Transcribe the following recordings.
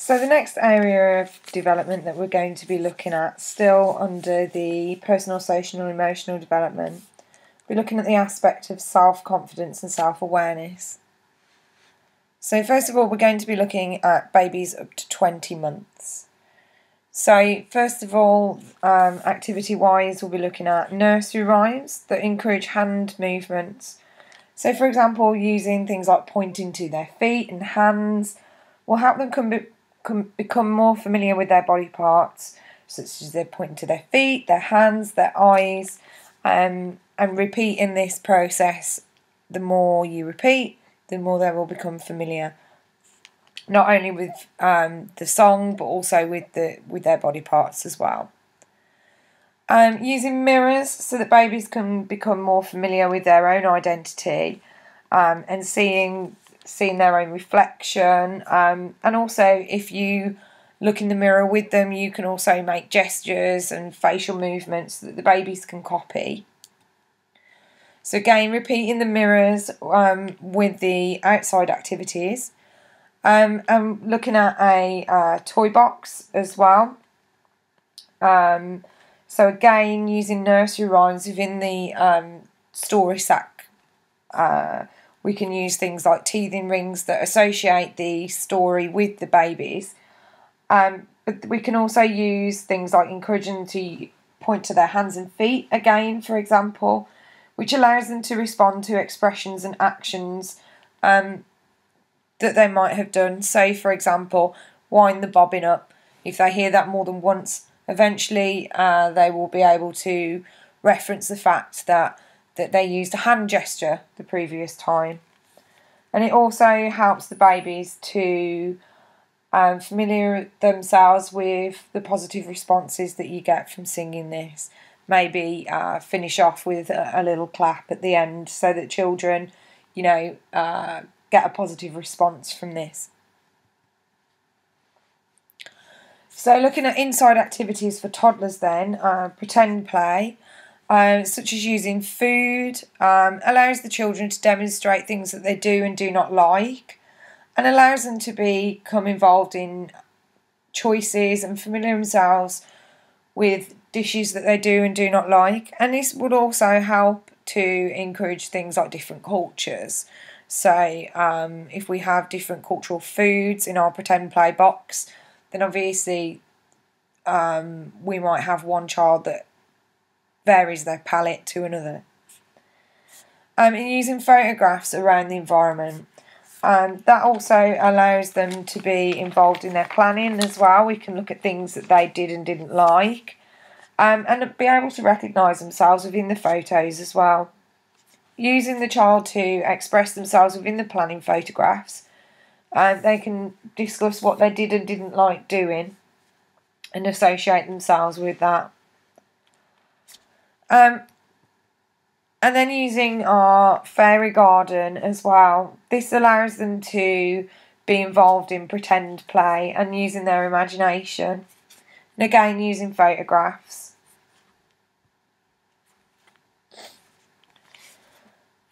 So the next area of development that we're going to be looking at, still under the personal, social and emotional development, we're looking at the aspect of self-confidence and self-awareness. So first of all, we're going to be looking at babies up to 20 months. So first of all, activity-wise, we'll be looking at nursery rhymes that encourage hand movements. So for example, using things like pointing to their feet and hands will help them become more familiar with their body parts, such as they're pointing to their feet, their hands, their eyes, and repeating this process. The more you repeat, the more they will become familiar, not only with the song, but also with their body parts as well. Using mirrors so that babies can become more familiar with their own identity and seeing their own reflection. And also, if you look in the mirror with them, you can also make gestures and facial movements that the babies can copy. So again, repeating the mirrors with the outside activities. And looking at a toy box as well. So again, using nursery rhymes within the story sack. We can use things like teething rings that associate the story with the babies. But we can also use things like encouraging them to point to their hands and feet again, for example, which allows them to respond to expressions and actions that they might have done. So, for example, wind the bobbin up. If they hear that more than once, eventually they will be able to reference the fact that they used a hand gesture the previous time. And it also helps the babies to familiar themselves with the positive responses that you get from singing this. Maybe finish off with a little clap at the end so that children, get a positive response from this. So looking at inside activities for toddlers then, pretend play, such as using food, allows the children to demonstrate things that they do and do not like, and allows them to become involved in choices and familiar themselves with dishes that they do and do not like. And this would also help to encourage things like different cultures. So if we have different cultural foods in our pretend play box, then obviously we might have one child that varies their palate to another. And using photographs around the environment, that also allows them to be involved in their planning as well. We can look at things that they did and didn't like, and be able to recognise themselves within the photos as well. Using the child to express themselves within the planning photographs, they can discuss what they did and didn't like doing and associate themselves with that. And then using our fairy garden as well. This allows them to be involved in pretend play and using their imagination. And again, using photographs.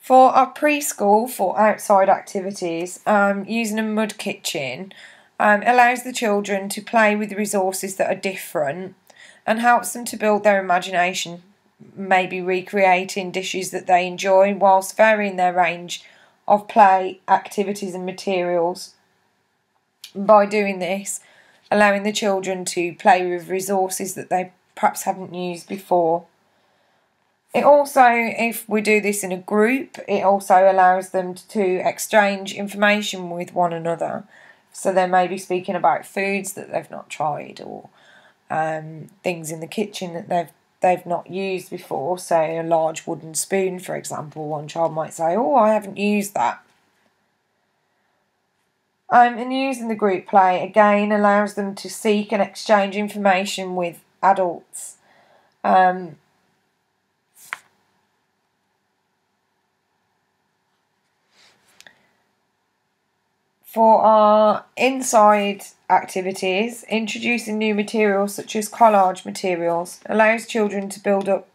For our preschool, for outside activities, using a mud kitchen allows the children to play with resources that are different and helps them to build their imagination, maybe recreating dishes that they enjoy whilst varying their range of play activities and materials. By doing this, allowing the children to play with resources that they perhaps haven't used before. It also, if we do this in a group, it also allows them to exchange information with one another. So they may be speaking about foods that they've not tried, or things in the kitchen that they've not used before. So a large wooden spoon, for example, one child might say, "Oh, I haven't used that." And using the group play again allows them to seek and exchange information with adults. For our inside activities, introducing new materials such as collage materials allows children to build up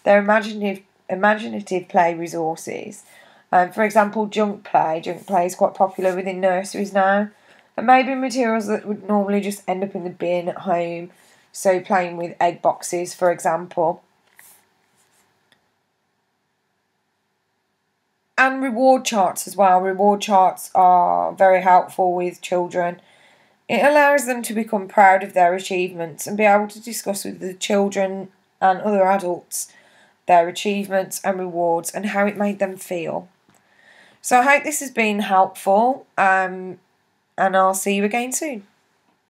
their imaginative play resources. For example, junk play. Junk play is quite popular within nurseries now. and maybe materials that would normally just end up in the bin at home, so playing with egg boxes, for example. And reward charts as well. Reward charts are very helpful with children. It allows them to become proud of their achievements and be able to discuss with the children and other adults their achievements and rewards and how it made them feel. So I hope this has been helpful, and I'll see you again soon.